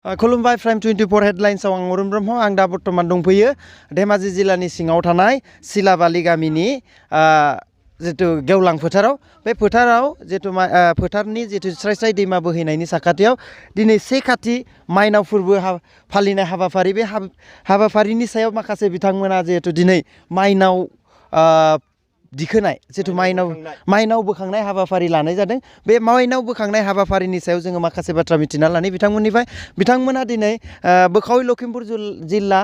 खुलुमबाय प्राइम 24 हेडलाइन्सआव आं अरुण ब्रह्म आं दा बर्तमान दंफैयो धेमाजि जिल्लानि सिङाव थानाय सिलाबालि गामिनि जितु गेवलां फोथाराव बे फोथाराव जितु फोथारनि जितु स्राय स्राय दैमा बोहैनायनि साखाथियाव दिनै से खाथि माइनाव फोरबो फालिनाय हाबाफारि बे हाबाफारिनि सायाव माखासे बिथांमोना जिहेतु दिनै माइनाव दिखोनाय जितु माइनाव बोखांनाय हाबाफारि लानाय जादों बे माइनाव बोखांनाय हाबाफारिनि सायाव जोङो माखासे बाथ्रा मिथिना लानाय बिथांमोना दिनै बोखावै लखिमपुर जिल्ला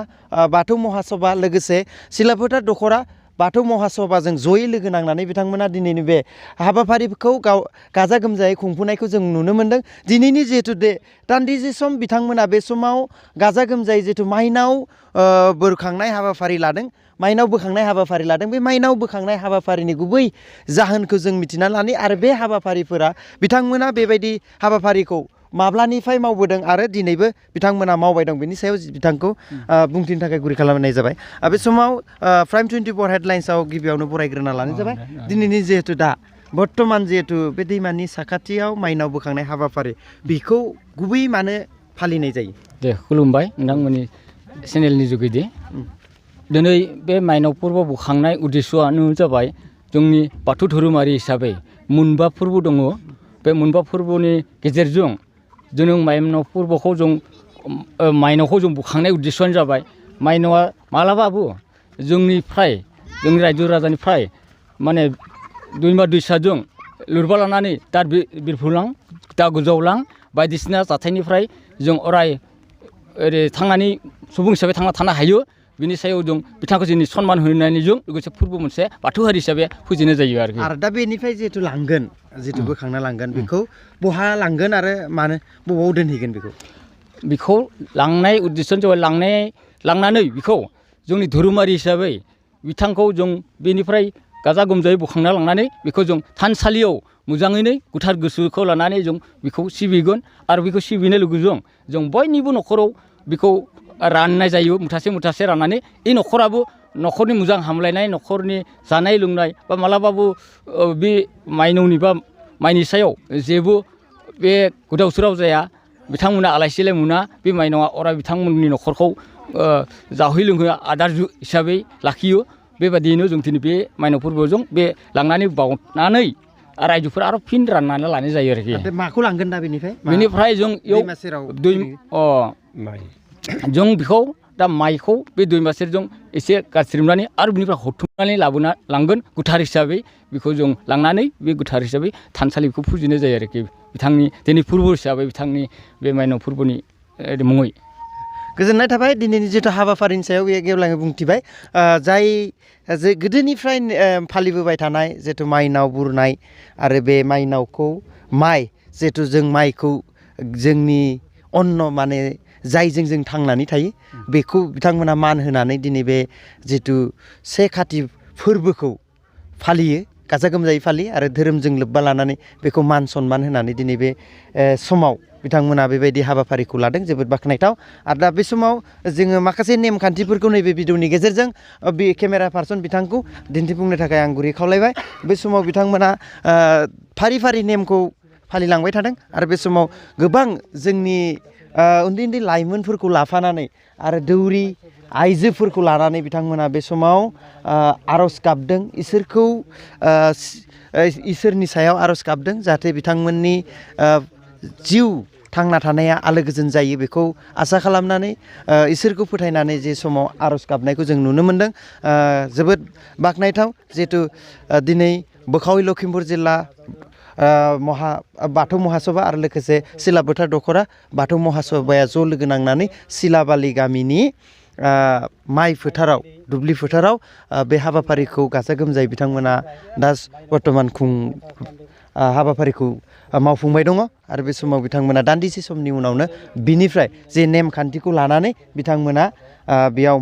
बाथौ महासभा लोगोसे सिलाफोथार दखरा बाथौ महासभाजों जयै लोगो नांनानै बिथांमोना दिनैनि बे हाबाफारिखौ गाजा गोमजायै खुंफुंनायखौ जों नुनो मोन्दों। दिनैनि जिहेतु दान्दिसे सम बिथांमोना बे समाव गाजा गोमजायै जिहेतु माइनाव बोखांनाय हाबाफारि लादों बे माइनाव बोखांनाय हाबाफारिनि गुबै जाहोनखौ जों मिथिना लानि आरो बे हाबाफारिफोरा बिथांमोना बेबायदि हाबाफारिखौ माब्लानिफ्राय मावबोदों आरो दिनैबो बिथांमोना मावबाय दं बेनि सायाव बिथांखौ बुंथिनो थाखाय गुरै खालामनाय जाबाय। बे समाव प्राइम 24 हेडलाइन्सआव गिबियावनो बरायग्रोना लानाय जाबाय दिनैनि जिहेतु दा बर्तमान जिहेतु बे दैमानि साखाथियाव माइनाव बोखांनाय हाबाफारि बेखौ गुबै मानो फालिनाय जायो? दे खुलुमबाय नोंथांमोननि चेनेलनि जुगेदि दिनै बे माइनाव फोरबो बोखांनाय उद्देश्यआनो जाबाय जोंनि बाथौ धोरोमारि हिसाबै मोनबा फोरबो दङ। बे मोनबा फोरबोनि गेजेरजों जों माइनावखौ जों बोखांनाय उद्देश्यआनो जाबाय माइनावा मालाबाबो जोंनि रायजो राजानिफ्राय माने दैमा दैसाजों लोरबा लानानै दा बिरफुंलां दा गोजावलां बायदिसिना जाथायनिफ्राय जों अराय थांनानै सुबुं हिसाबै थांना थानो हायो बिनि सायाव जों बिथांखौ जोंनि सन्मान होनायजों लोगोसे फोरबो मोनसे बाथौ हारि हिसाबै फुजिनाय जायो आरो दा बेनिफ्राय जिहेतु लांगोन जिहेतु बोखांना लांगोन बेखौ बहा लांगोन आरो मानो बबाव दोनहैगोन बेखौ लांनाय उद्देश्यआनो जाबाय लांनानै बेखौ जोंनि धोरोमारि हिसाबै बिथांखौ जों बेनिफ्राय गाजा गोमजायै बोखांना लांनानै बेखौ जों थानसालियाव मोजाङैनो गोथार गोसोखौ लानानै जों बेखौ सिबिगोन आरो बेखौ सिबिनाय लोगोजों जों बयनिबो न'खराव बेखौ राननाय जायो मुथासे राननानै बे न'खराबो न'खरनि मोजां हामलायनाय न'खरनि जानाय लोंनाय बा मालाबाबो बे माइनावनि बा माइनि सायाव जेबो बे गोदाव सोराव जाया बिथांमोना आलाय सिलाय मोना बे माइनावा अराय बिथांमोननि न'खरखौ जाहोय लोंहोयो आदार हिसाबै लाखियो। बेबायदियैनो जों दिनै बे माइनाव फोरबोजों बे लांनानै बावनानै रायजोफोरा आरो फिन राननानै लानाय जायो आरोखि। माखौ लांगोन दा बेनिफ्राय जों जों बेखौ दा माइखौ बे दैमा सेरजों एसे गारस्रिमनानै आरो बिनिफ्राय हथुमनानै लांगोन गोथार हिसाबै बेखौ जों लांनानै बे गोथार हिसाबै थानसालिखौ फुजिनाय जायो आरोखि बिथांनि दिनै फोरबो हिसाबै बिथांनि बे माइनाव फोरबोनि मुङै। गोजोननाय थाबाय दिनैनि जिथु हाबाफारिनि सायाव बे गेवलाङै बुंथिबाय जाय जे गोदोनिफ्राय फालिबोबाय थानाय जिथु माइनाव बुरनाय आरो बे माइनावखौ जिथु जों माइखौ जोंनि अन्न माने जायजों जों थांनानै थायो बेखौ बिथांमोना मान होनानै दिनै बे जिथु से खाथि फोरबोखौ फालियो गाजा गोमजायै फालियो आरो धोरोमजों लोब्बा लानानै बेखौ मान सनमान होनानै दिनै बे समाव बिथांमोना बेबायदि हाबाफारिखौ लादों जोबोद बाख्नायथाव। आरो दा बे समाव जोङो माखासे नेमखान्थिफोरखौ नैबे भिडिअनि गेजेरजों बे केमेरा पार्सन बिथांखौ दिन्थिफुंनो थाखाय आं गुरै खावलायबाय। बे समाव बिथांमोना फारि फारि नेमखौ फालिलांबाय थादों आरो बे समाव गोबां जोंनि उन्दै उन्दै लाइमोनफोरखौ लाफानानै आरो दौरि आइजोफोरखौ लानानै बिथांमोना बे समाव आर'ज गाबदों इसोरनि सायाव आर'ज गाबदों जाहाथे बिथांमोननि जिउ थांना थानाया आलो गोजोन जायो बेखौ आसा खालामनानै इसोरखौ फोथायनानै जे समाव आर'ज गाबनायखौ जों नुनो मोन्दों। जोबोद बाख्नायथाव जिहेथु दिनै बोखावै लखिमपुर जिल्ला बाथौ महासभा आरो लोगोसे सिलाफोथार दखरा बाथौ महासभाया ज' लोगो नांनानै सिलाबालि गामिनि माइ फोथाराव दुब्लि फोथाराव बे हाबाफारिखौ गाजा गोमजायै बिथांमोना दा बर्तमान हाबाफारिखौ मावफुंबाय दङ आरो बे समाव बिथांमोना दान्दिसे समनि उनावनो बिनिफ्राय जे नेमखान्थिखौ लानानै बिथांमोना बेयाव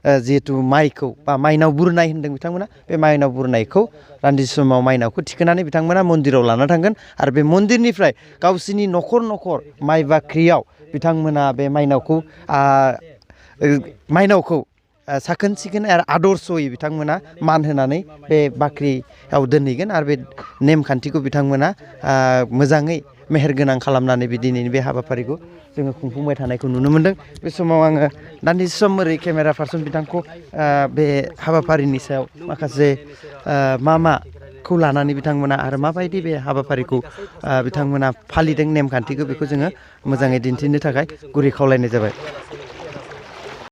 जिहेतु माइखौ बा माइनाव बुरनाय होन्दों बिथांमोना बे माइनाव बुरनायखौ दान्दिसे समाव माइनावखौ थिखोनानै बिथांमोना मन्दिराव लाना थांगोन आरो बे मन्दिरनिफ्राय गावसिनि न'खर माइ बाख्रियाव बिथांमोना बे माइनावखौ साखोन सिखोन आरो आदर्शयै बिथांमोना मान होनानै बे बाख्रियाव दोनहैगोन आरो बे नेमखान्थिखौ बिथांमोना मोजाङै मेहेरगोनां खालामनानै दिनैनि बे हाबाफारिखौ जोङो खुंफुंबाय थानायखौ नुनो मोन्दों। बे समाव आङो दान्दिसे सम ओरै केमेरा पार्सन बिथांखौ बे हाबाफारिनि सायाव माखासे माखौ लानानै बिथांमोना आरो माबायदि बे हाबाफारिखौ बिथांमोना फालिदों नेमखान्थिखौ बेखौ जोङो मोजाङै दिन्थिनो थाखाय गुरै खावलायनाय जाबाय।